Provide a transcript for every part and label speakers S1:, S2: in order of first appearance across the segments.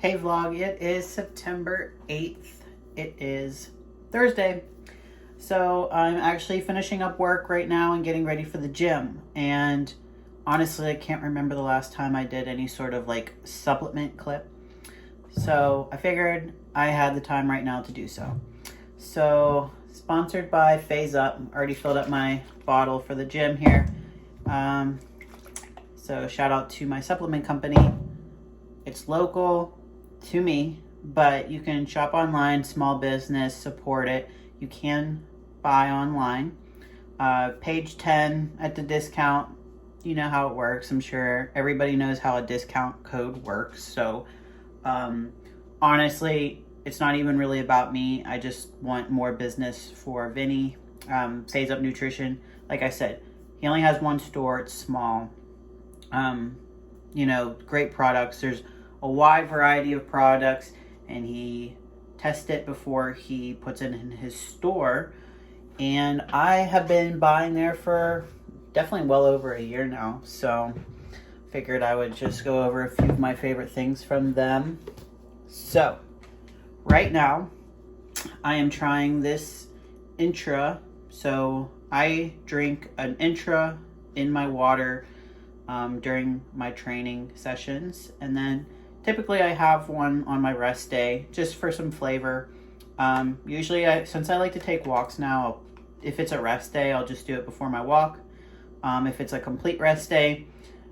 S1: Hey vlog, it is September 8th. It is Thursday. So I'm actually finishing up work right now and getting ready for the gym. And honestly, I can't remember the last time I did any sort of like supplement clip. So I figured I had the time right now to do so. So sponsored by Phase Up. Already filled up my bottle for the gym here. So shout out to my supplement company. It's local to me, but you can shop online, small business, support it. You can buy online. Page 10 at the discount. You know how it works. I'm sure everybody knows how a discount code works. So honestly, it's not even really about me. I just want more business for Vinny. Phase Up Nutrition. Like I said, he only has one store. It's small. You know, great products. There's a wide variety of products, and he tests it before he puts it in his store. And I have been buying there for definitely well over a year now. So figured I would just go over a few of my favorite things from them. So right now I am trying this Intra. So I drink an Intra in my water during my training sessions, and then typically I have one on my rest day just for some flavor. Usually since I like to take walks now, if it's a rest day, I'll just do it before my walk. If it's a complete rest day,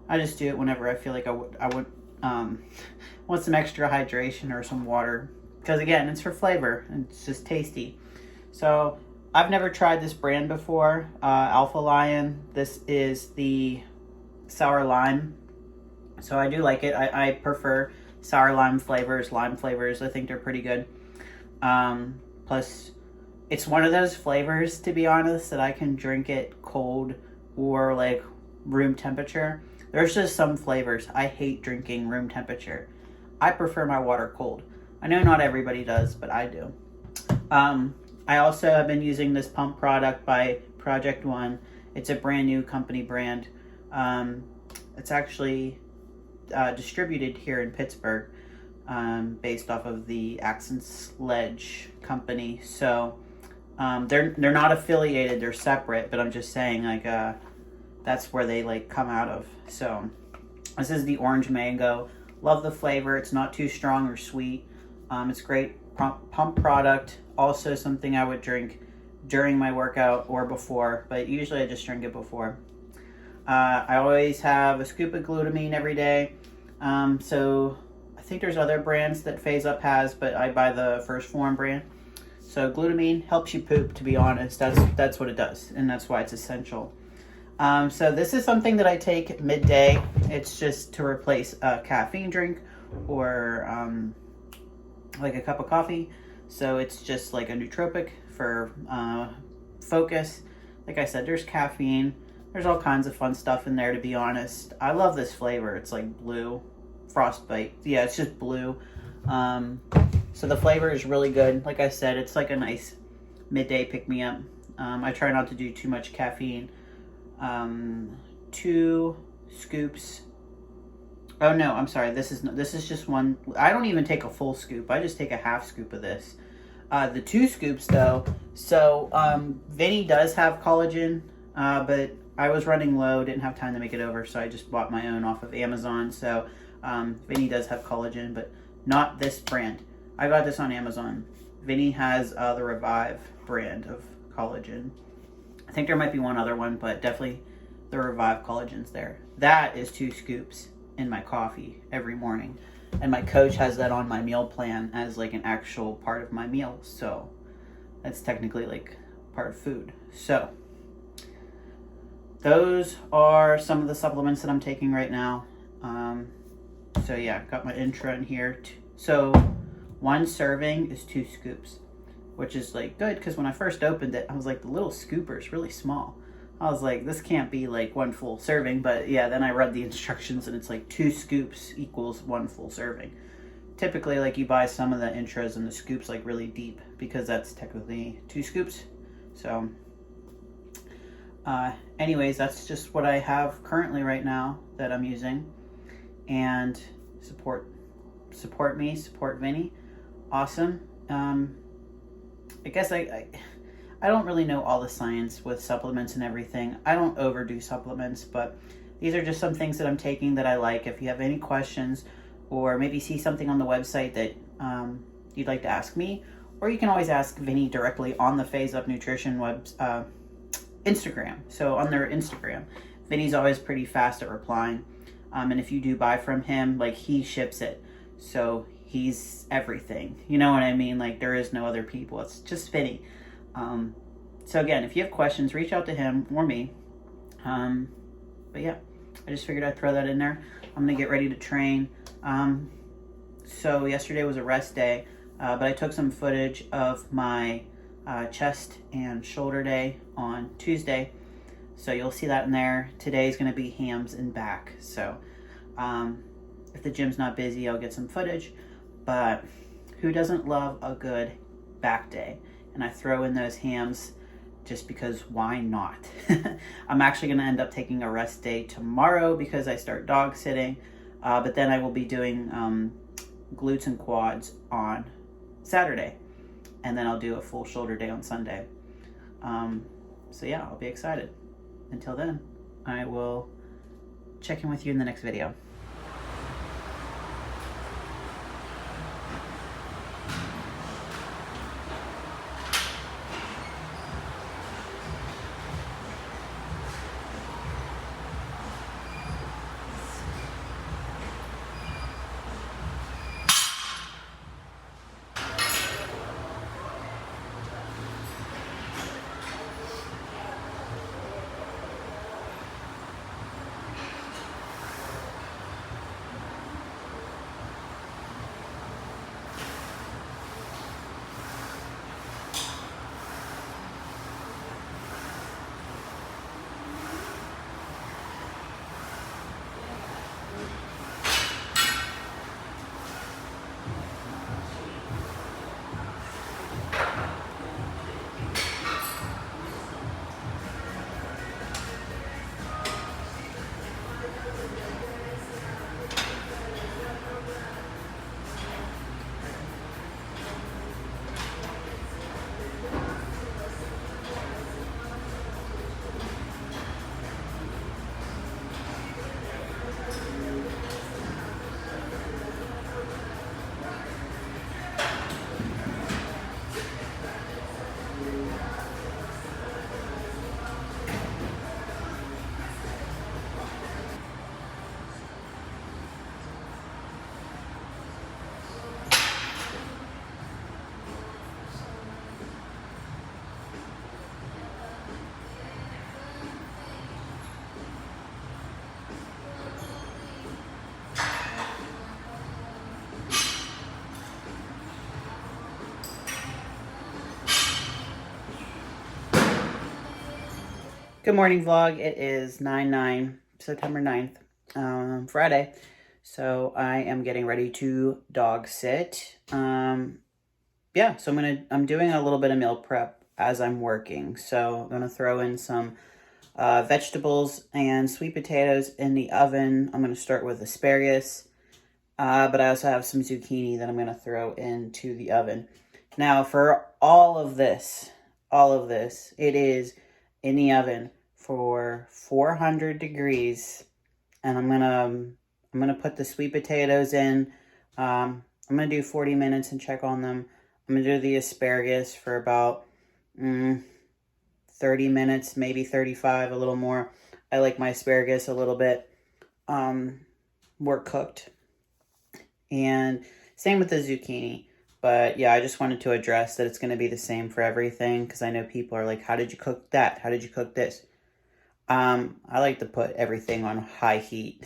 S1: I just do it whenever I feel like I um, want some extra hydration or some water. Because again, it's for flavor and it's just tasty. So I've never tried this brand before, Alpha Lion. This is the sour lime. So I do like it. I prefer sour lime flavors, I think they're pretty good. Plus, it's one of those flavors, to be honest, that I can drink it cold or like room temperature. There's just some flavors I hate drinking room temperature. I prefer my water cold. I know not everybody does, but I do. I also have been using this pump product by Project One. It's a brand new company brand. It's actually distributed here in Pittsburgh, based off of the Accent Sledge company. So they're not affiliated; they're separate. But I'm just saying, like, that's where they like come out of. So this is the orange mango. Love the flavor. It's not too strong or sweet. It's great pump product. Also something I would drink during my workout or before, but usually I just drink it before. I always have a scoop of glutamine every day. So I think there's other brands that Phase Up has, but I buy the First Form brand. So glutamine helps you poop, to be honest. That's what it does, and that's why it's essential. So this is something that I take midday. It's just to replace a caffeine drink or like a cup of coffee. So it's just like a nootropic for focus. Like I said, there's caffeine. There's all kinds of fun stuff in there, to be honest. I love this flavor. It's like blue. Frostbite. Yeah, it's just blue. So the flavor is really good. Like I said, it's like a nice midday pick-me-up. I try not to do too much caffeine. 2 scoops. Oh no, I'm sorry. This is just one. I don't even take a full scoop. I just take a half scoop of this. The 2 scoops though. So Vinny does have collagen, but I was running low, didn't have time to make it over, so I just bought my own off of Amazon. So Vinny does have collagen, but not this brand. I got this on Amazon. Vinny has the Revive brand of collagen. I think there might be one other one, but definitely the Revive collagen's there. That is 2 scoops in my coffee every morning. And my coach has that on my meal plan as like an actual part of my meal. So that's technically like part of food. So those are some of the supplements that I'm taking right now. So yeah, got my intra in here. So 1 serving is 2 scoops, which is like good because when I first opened it, I was like, the little scooper is really small. I was like, this can't be like 1 full serving, but yeah, then I read the instructions and it's like 2 scoops equals 1 full serving. Typically, like you buy some of the intras and the scoops like really deep because that's technically 2 scoops. So anyways, that's just what I have currently right now that I'm using. And support me, support Vinny. Awesome. I guess I don't really know all the science with supplements and everything. I don't overdo supplements, but these are just some things that I'm taking that I like. If you have any questions or maybe see something on the website that you'd like to ask me, or you can always ask Vinny directly on the Phase Up Nutrition Instagram. So on their Instagram, Vinny's always pretty fast at replying. And if you do buy from him, like he ships it. So he's everything. You know what I mean? Like there is no other people. It's just Vinny. So again, if you have questions, reach out to him or me. But yeah, I just figured I'd throw that in there. I'm going to get ready to train. So yesterday was a rest day, but I took some footage of my chest and shoulder day on Tuesday. So you'll see that in there. Today's going to be hams and back. So if the gym's not busy, I'll get some footage. But who doesn't love a good back day? And I throw in those hams just because why not? I'm actually going to end up taking a rest day tomorrow because I start dog sitting. But then I will be doing glutes and quads on Saturday. And then I'll do a full shoulder day on Sunday. So yeah, I'll be excited. Until then, I will check in with you in the next video. Good morning, vlog. It is 9/9, September 9th, Friday. So I am getting ready to dog sit. Yeah, so I'm doing a little bit of meal prep as I'm working. So I'm gonna throw in some vegetables and sweet potatoes in the oven. I'm gonna start with asparagus, but I also have some zucchini that I'm gonna throw into the oven. Now for all of this, it is in the oven for 400 degrees, and I'm gonna put the sweet potatoes in. I'm gonna do 40 minutes and check on them. I'm gonna do the asparagus for about 30 minutes, maybe 35, a little more. I like my asparagus a little bit more cooked, and same with the zucchini. But yeah, I just wanted to address that it's going to be the same for everything, because I know people are like, how did you cook that? How did you cook this? I like to put everything on high heat.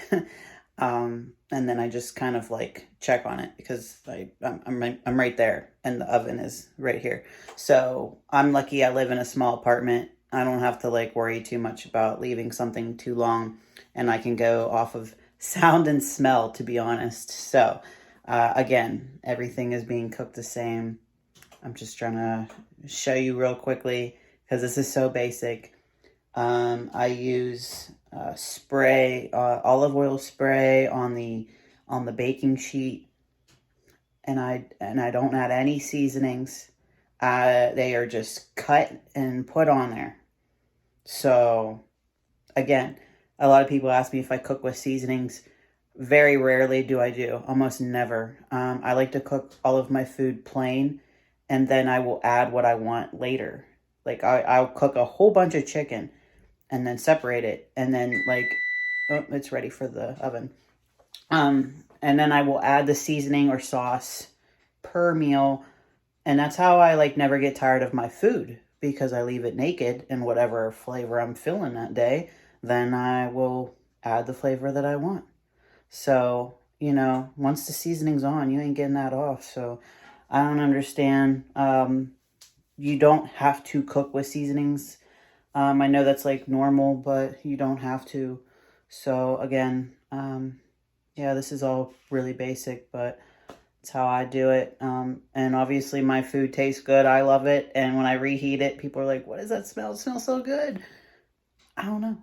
S1: And then I just kind of like check on it, because I'm right there and the oven is right here. So I'm lucky I live in a small apartment. I don't have to like worry too much about leaving something too long, and I can go off of sound and smell, to be honest. So again, everything is being cooked the same. I'm just trying to show you real quickly, because this is so basic. I use spray, olive oil spray on the baking sheet, and I don't add any seasonings. They are just cut and put on there. So again, a lot of people ask me if I cook with seasonings. Very rarely do I do, almost never. I like to cook all of my food plain, and then I will add what I want later. Like I'll cook a whole bunch of chicken and then separate it, and then like, oh, it's ready for the oven. And then I will add the seasoning or sauce per meal, and that's how I like never get tired of my food, because I leave it naked, and whatever flavor I'm feeling that day, then I will add the flavor that I want. So, once the seasoning's on, you ain't getting that off. So I don't understand. You don't have to cook with seasonings. I know that's like normal, but you don't have to. So again, yeah, this is all really basic, but it's how I do it. And obviously my food tastes good. I love it. And when I reheat it, people are like, what does that smell? It smells so good. I don't know.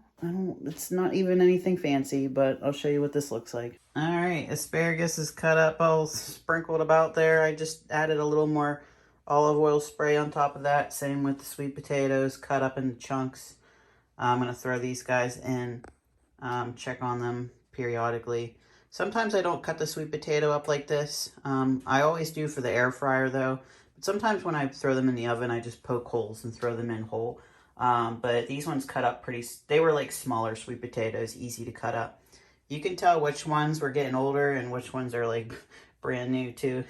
S1: It's not even anything fancy, but I'll show you what this looks like. All right, asparagus is cut up, all sprinkled about there. I just added a little more olive oil spray on top of that. Same with the sweet potatoes, cut up into chunks. I'm going to throw these guys in, check on them periodically. Sometimes I don't cut the sweet potato up like this. I always do for the air fryer though. But sometimes when I throw them in the oven, I just poke holes and throw them in whole. But these ones cut up they were like smaller sweet potatoes, easy to cut up. You can tell which ones were getting older and which ones are like brand new too.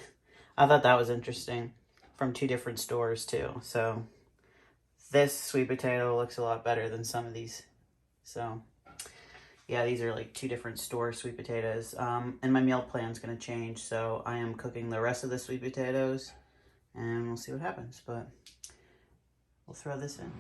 S1: I thought that was interesting, from two different stores too. So this sweet potato looks a lot better than some of these. So yeah, these are like two different store sweet potatoes. And my meal plan's gonna change, so I am cooking the rest of the sweet potatoes, and we'll see what happens. But we'll throw this in.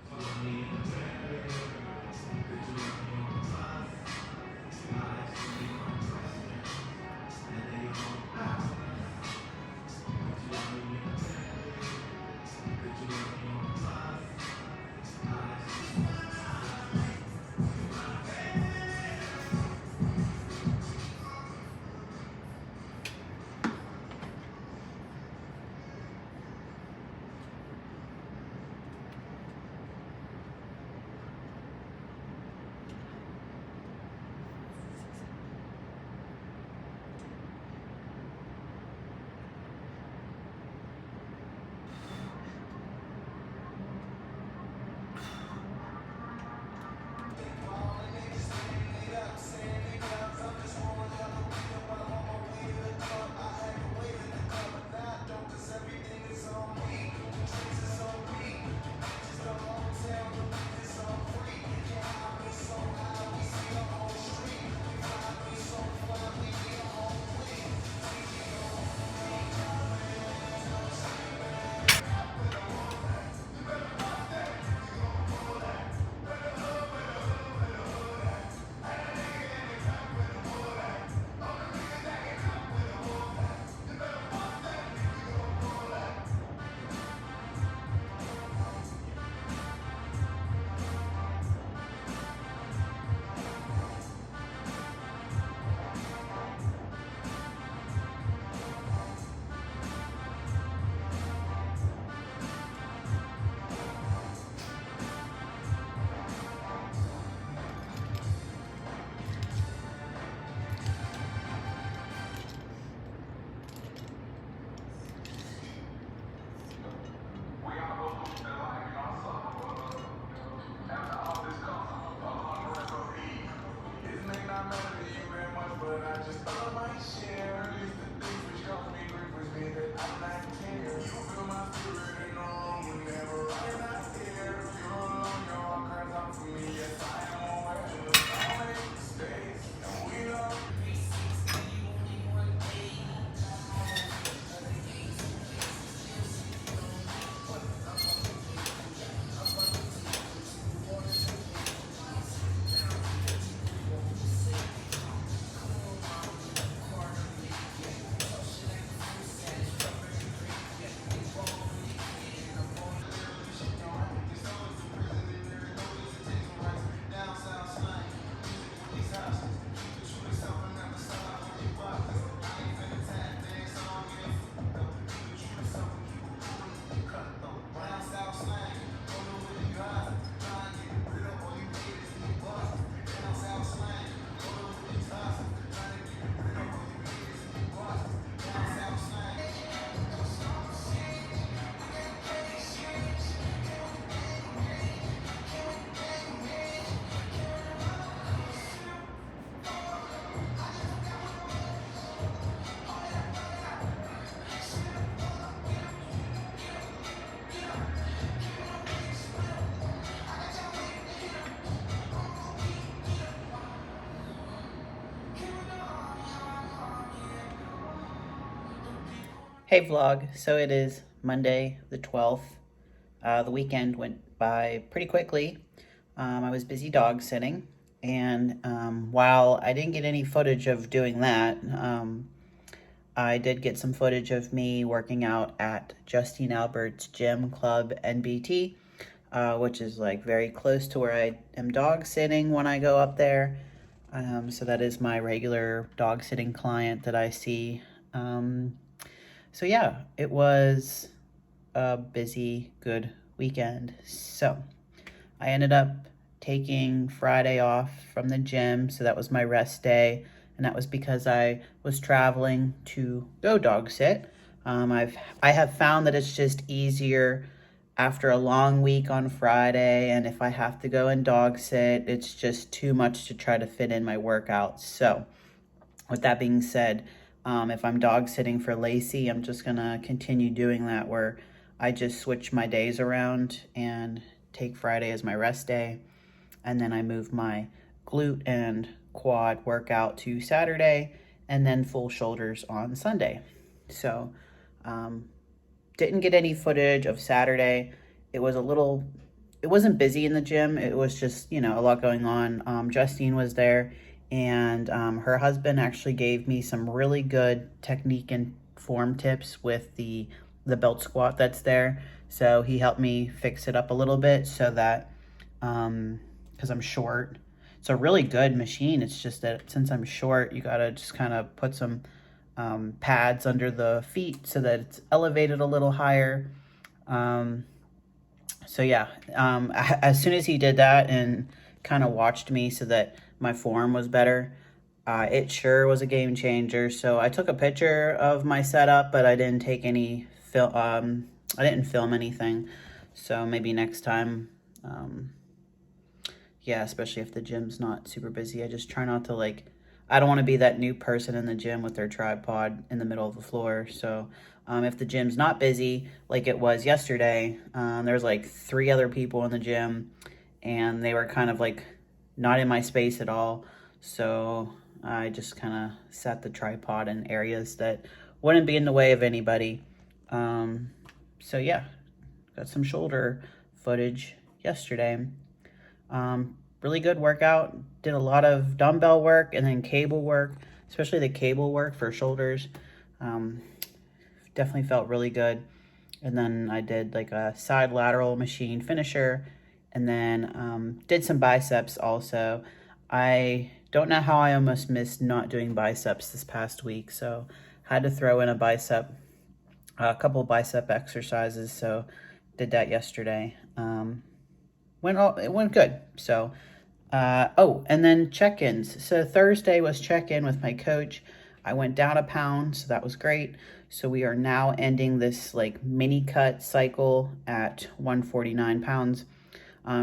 S1: Hey vlog, so it is Monday the 12th. The weekend went by pretty quickly. I was busy dog sitting, and while I didn't get any footage of doing that, I did get some footage of me working out at Justine Albert's Gym Club NBT, which is like very close to where I am dog sitting when I go up there. So that is my regular dog sitting client that I see. So yeah, it was a busy, good weekend. So I ended up taking Friday off from the gym. So that was my rest day. And that was because I was traveling to go dog sit. I have found that it's just easier after a long week on Friday, and if I have to go and dog sit, it's just too much to try to fit in my workout. So with that being said, if I'm dog sitting for Lacey, I'm just gonna continue doing that where I just switch my days around and take Friday as my rest day. And then I move my glute and quad workout to Saturday and then full shoulders on Sunday. So, didn't get any footage of Saturday. It wasn't busy in the gym. It was just, a lot going on. Justine was there, and her husband actually gave me some really good technique and form tips with the belt squat that's there. So he helped me fix it up a little bit so that, because I'm short, it's a really good machine. It's just that since I'm short, you gotta just kind of put some pads under the feet so that it's elevated a little higher. So yeah, as soon as he did that and kind of watched me so that my form was better, it sure was a game changer. So I took a picture of my setup, but I didn't take any film. I didn't film anything. So maybe next time, yeah, especially if the gym's not super busy, I just try not to I don't want to be that new person in the gym with their tripod in the middle of the floor. So if the gym's not busy like it was yesterday, there's like 3 other people in the gym and they were kind of not in my space at all. So I just kind of set the tripod in areas that wouldn't be in the way of anybody. So yeah, got some shoulder footage yesterday. Really good workout. Did a lot of dumbbell work and then cable work, especially the cable work for shoulders. Definitely felt really good. And then I did like a side lateral machine finisher, and then did some biceps also. I don't know how I almost missed not doing biceps this past week, so had to throw in a couple bicep exercises. So did that yesterday. It went good. So, and then check-ins. So Thursday was check-in with my coach. I went down a pound, so that was great. So we are now ending this mini cut cycle at 149 pounds.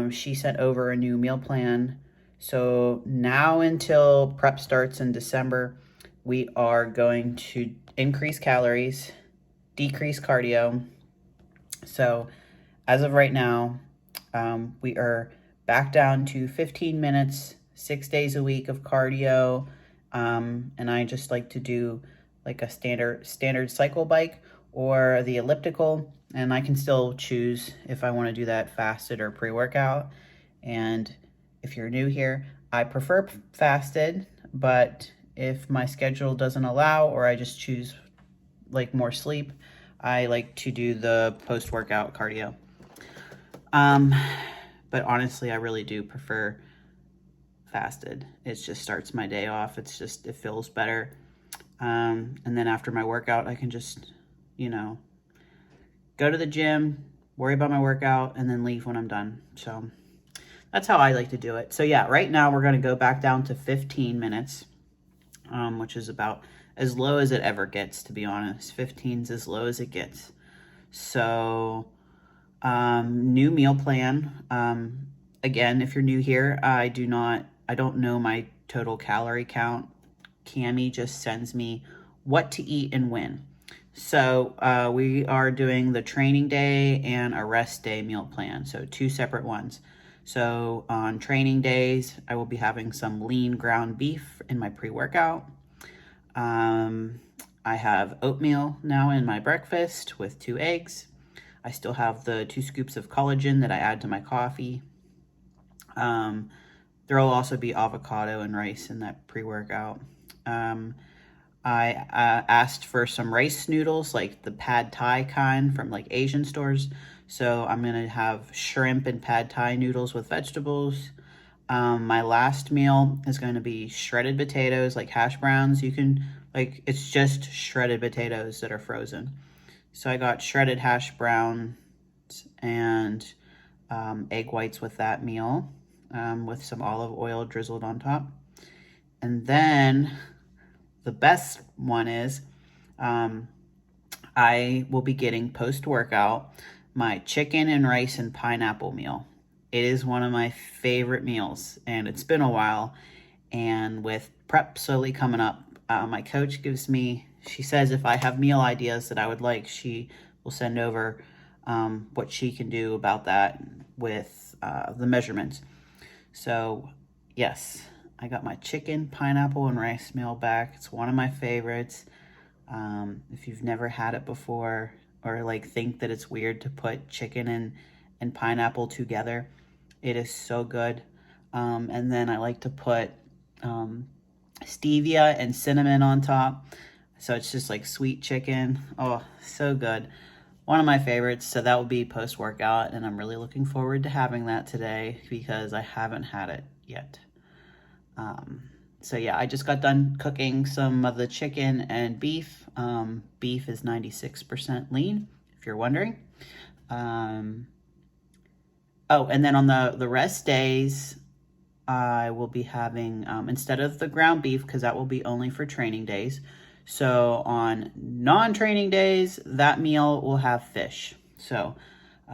S1: She sent over a new meal plan. So now until prep starts in December, we are going to increase calories, decrease cardio. So as of right now, we are back down to 15 minutes, 6 days a week of cardio. And I just like to do a standard cycle bike or the elliptical. And I can still choose if I want to do that fasted or pre-workout. And if you're new here, I prefer fasted, but if my schedule doesn't allow or I just choose more sleep, I like to do the post-workout cardio. But honestly, I really do prefer fasted. It just starts my day off. It feels better. And then after my workout, I can just, go to the gym, worry about my workout, and then leave when I'm done. So that's how I like to do it. So yeah, right now we're going to go back down to 15 minutes, which is about as low as it ever gets, to be honest. 15's as low as it gets. So new meal plan. Again, if you're new here, I don't know my total calorie count. Cami just sends me what to eat and when. So we are doing the training day and a rest day meal plan. So 2 separate ones. So on training days, I will be having some lean ground beef in my pre-workout. I have oatmeal now in my breakfast with 2 eggs. I still have the 2 scoops of collagen that I add to my coffee. There will also be avocado and rice in that pre-workout. I asked for some rice noodles, like the pad thai kind from like Asian stores. So I'm gonna have shrimp and pad thai noodles with vegetables. My last meal is going to be shredded potatoes, like hash browns. You can, like, it's just shredded potatoes that are frozen. So I got shredded hash browns and egg whites with that meal, with some olive oil drizzled on top. And then the best one is I will be getting post-workout my chicken and rice and pineapple meal. It is one of my favorite meals, and it's been a while. And with prep slowly coming up, my coach she says if I have meal ideas that I would like, she will send over what she can do about that with the measurements. So, yes, I got my chicken, pineapple, and rice meal back. It's one of my favorites. If you've never had it before, or like think that it's weird to put chicken and pineapple together, it is so good. And then I like to put stevia and cinnamon on top. So it's just like sweet chicken. Oh, so good. One of my favorites. So that will be post-workout, and I'm really looking forward to having that today because I haven't had it yet. So yeah, I just got done cooking some of the chicken and beef. Beef is 96% lean, if you're wondering. Oh, and then on the rest days, I will be having, instead of the ground beef, because that will be only for training days. So on non-training days, that meal will have fish. So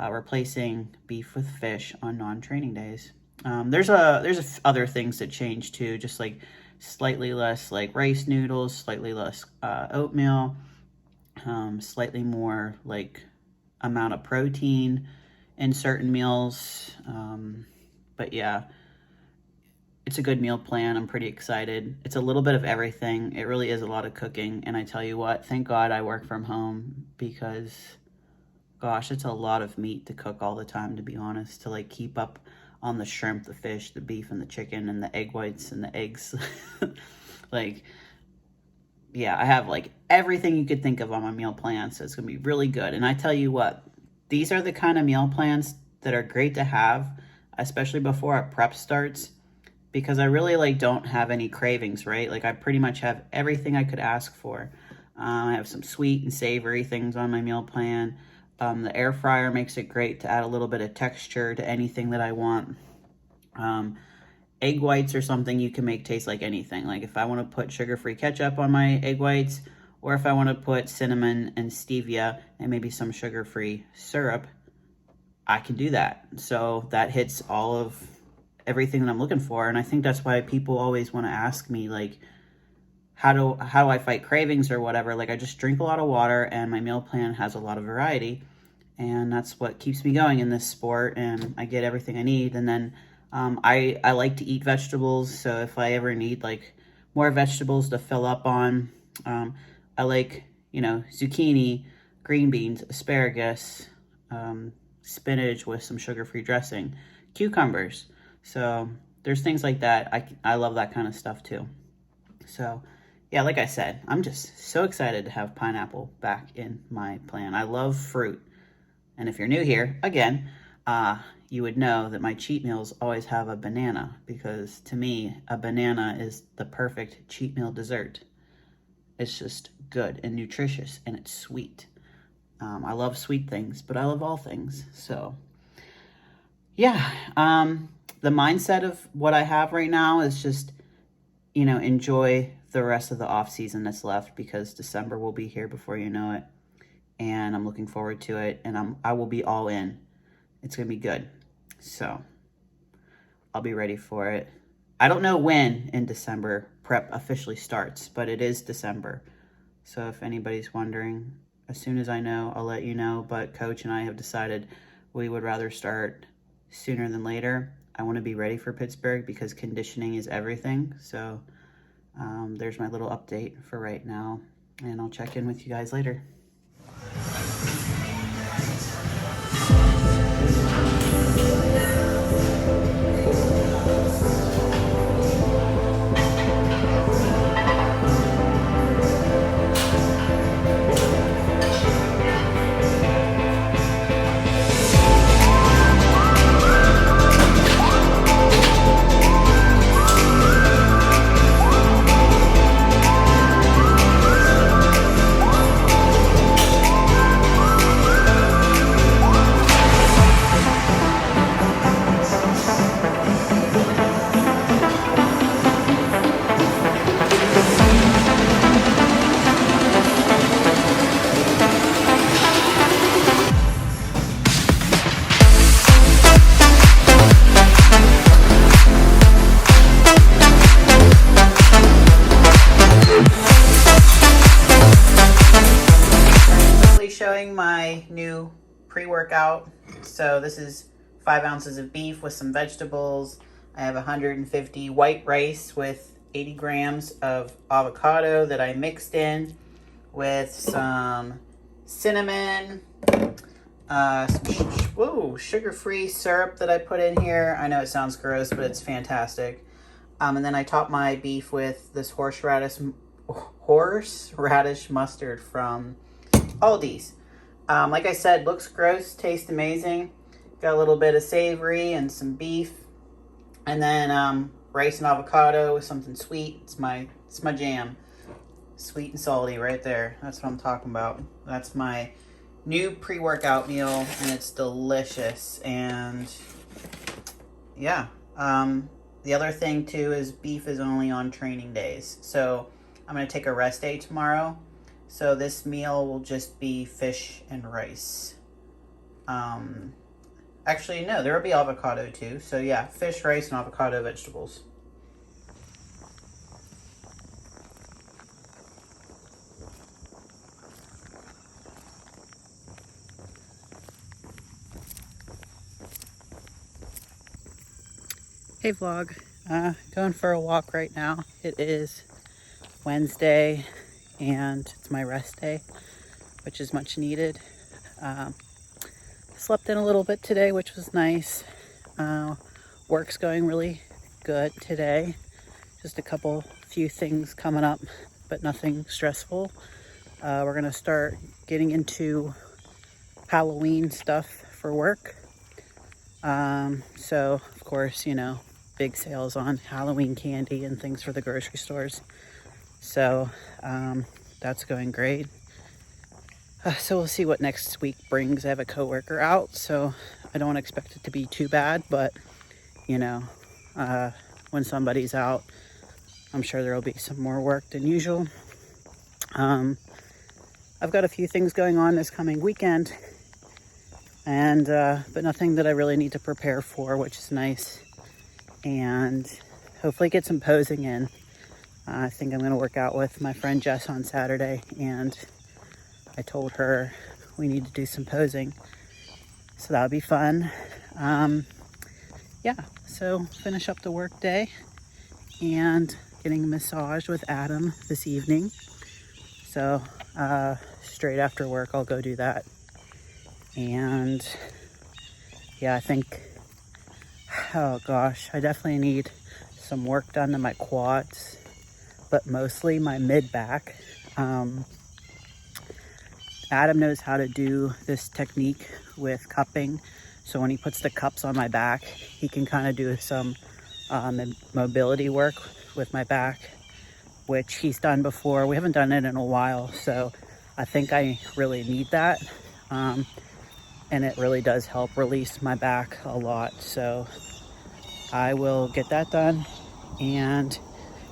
S1: replacing beef with fish on non-training days. There's other things that change too, just like slightly less like rice noodles, slightly less oatmeal, slightly more like amount of protein in certain meals. But yeah, it's a good meal plan. I'm pretty excited. It's a little bit of everything. It really is a lot of cooking. And I tell you what, thank God I work from home because, gosh, it's a lot of meat to cook all the time, to be honest, to like keep up on the shrimp, the fish, the beef, and the chicken, and the egg whites and the eggs. Like, yeah, I have like everything you could think of on my meal plan. So it's going to be really good. And I tell you what, these are the kind of meal plans that are great to have, especially before our prep starts, because I really like don't have any cravings, right? Like I pretty much have everything I could ask for. I have some sweet and savory things on my meal plan. The air fryer makes it great to add a little bit of texture to anything that I want. Egg whites are something you can make taste like anything. Like if I want to put sugar-free ketchup on my egg whites, or if I want to put cinnamon and stevia and maybe some sugar-free syrup, I can do that. So that hits all of everything that I'm looking for. And I think that's why people always want to ask me, like, how do I fight cravings or whatever. Like I just drink a lot of water, and my meal plan has a lot of variety, and that's what keeps me going in this sport, and I get everything I need. And then I like to eat vegetables, so if I ever need like more vegetables to fill up on, I like, zucchini, green beans, asparagus, spinach with some sugar-free dressing, cucumbers. So there's things like that. I love that kind of stuff too. So yeah, like I said, I'm just so excited to have pineapple back in my plan. I love fruit. And if you're new here, again, you would know that my cheat meals always have a banana, because to me, a banana is the perfect cheat meal dessert. It's just good and nutritious, and it's sweet. I love sweet things, but I love all things. So yeah, the mindset of what I have right now is just, enjoy the rest of the off season that's left, because December will be here before you know it. And I'm looking forward to it, and I will be all in. It's going to be good. So I'll be ready for it. I don't know when in December prep officially starts, but it is December. So if anybody's wondering, as soon as I know, I'll let you know. But Coach and I have decided we would rather start sooner than later. I want to be ready for Pittsburgh because conditioning is everything. So there's my little update for right now. and I'll check in with you guys later. Showing my new pre-workout. So this is 5 ounces of beef with some vegetables. I have 150 white rice with 80 grams of avocado that I mixed in with some cinnamon, some sugar-free syrup that I put in here. I know it sounds gross, but it's fantastic. And then I top my beef with this horseradish mustard from Aldi's. Like I said, looks gross, tastes amazing. Got a little bit of savory and some beef, and then rice and avocado with something sweet. It's my jam. Sweet and salty right there. That's what I'm talking about. That's my new pre-workout meal, and it's delicious. And yeah, the other thing too is beef is only on training days, so I'm gonna take a rest day tomorrow. So this meal will just be fish and rice. Actually, no, there will be avocado too. So yeah, fish, rice, and avocado vegetables. Hey vlog, going for a walk right now. It is Wednesday and it's my rest day, which is much needed. Slept in a little bit today, which was nice. Work's going really good today. Just a few things coming up, but nothing stressful. We're gonna start getting into Halloween stuff for work. So of course, you know, big sales on Halloween candy and things for the grocery stores. So that's going great. So we'll see what next week brings. I have a coworker out, so I don't expect it to be too bad, but you know, when somebody's out, I'm sure there will be some more work than usual. I've got a few things going on this coming weekend, and but nothing that I really need to prepare for, which is nice. And hopefully get some posing in. I think I'm going to work out with my friend Jess on Saturday, and I told her we need to do some posing, so that'll be fun. Yeah, so finish up the work day and getting a massage with Adam this evening. So straight after work I'll go do that. And yeah, I think, oh gosh, I definitely need some work done to my quads, but mostly my mid-back. Adam knows how to do this technique with cupping. So when he puts the cups on my back, he can kind of do some mobility work with my back, which he's done before. We haven't done it in a while, so I think I really need that. And it really does help release my back a lot. So I will get that done and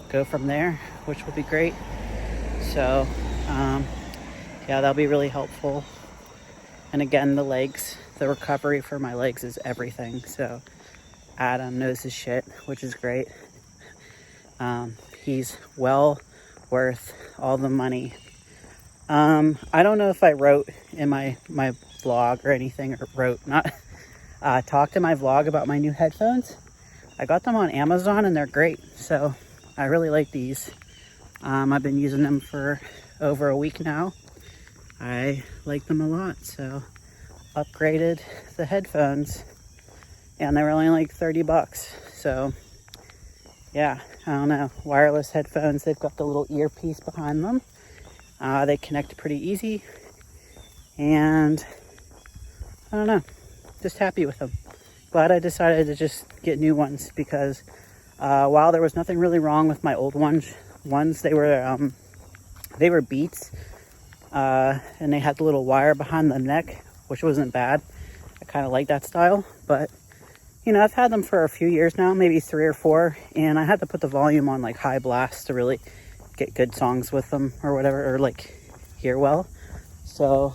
S1: go from there, which will be great. So yeah, that'll be really helpful. And again, the legs, the recovery for my legs is everything. So Adam knows his shit, which is great. He's well worth all the money. I don't know if I wrote in my vlog or anything, or talked in my vlog about my new headphones. I got them on Amazon and they're great. So I really like these. I've been using them for over a week now. I like them a lot, so upgraded the headphones, and they were only like 30 bucks. So yeah, I don't know, wireless headphones, they've got the little earpiece behind them. They connect pretty easy, and I don't know, just happy with them. Glad I decided to just get new ones, because while there was nothing really wrong with my old ones, they were Beats, and they had the little wire behind the neck, which wasn't bad. I kind of like that style, but you know, I've had them for a few years now, maybe 3 or 4, and I had to put the volume on like high blast to really get good songs with them or whatever, or like hear well. So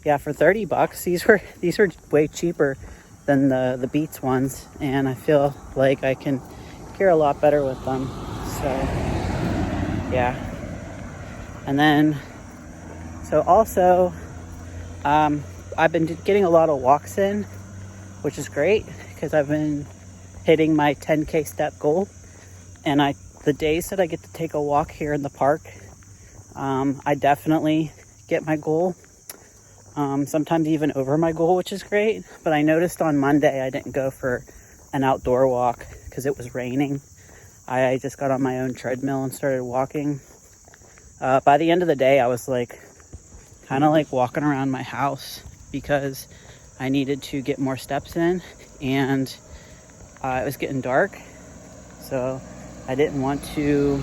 S1: yeah, for 30 bucks, these were way cheaper than the Beats ones, and I feel like I can hear a lot better with them. So yeah. And then, so also, I've been getting a lot of walks in, which is great, because I've been hitting my 10K step goal. And the days that I get to take a walk here in the park, I definitely get my goal. Sometimes even over my goal, which is great. But I noticed on Monday I didn't go for an outdoor walk because it was raining. I just got on my own treadmill and started walking. By the end of the day, I was like kind of like walking around my house, because I needed to get more steps in, and it was getting dark, so I didn't want to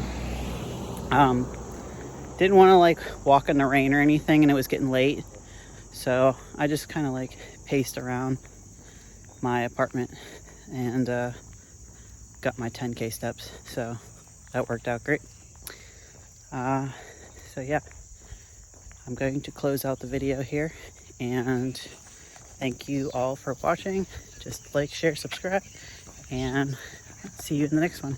S1: like walk in the rain or anything, and it was getting late, so I just kind of like paced around my apartment and got my 10K steps, so that worked out great. So yeah, I'm going to close out the video here, and thank you all for watching. Just like, share, subscribe, and see you in the next one.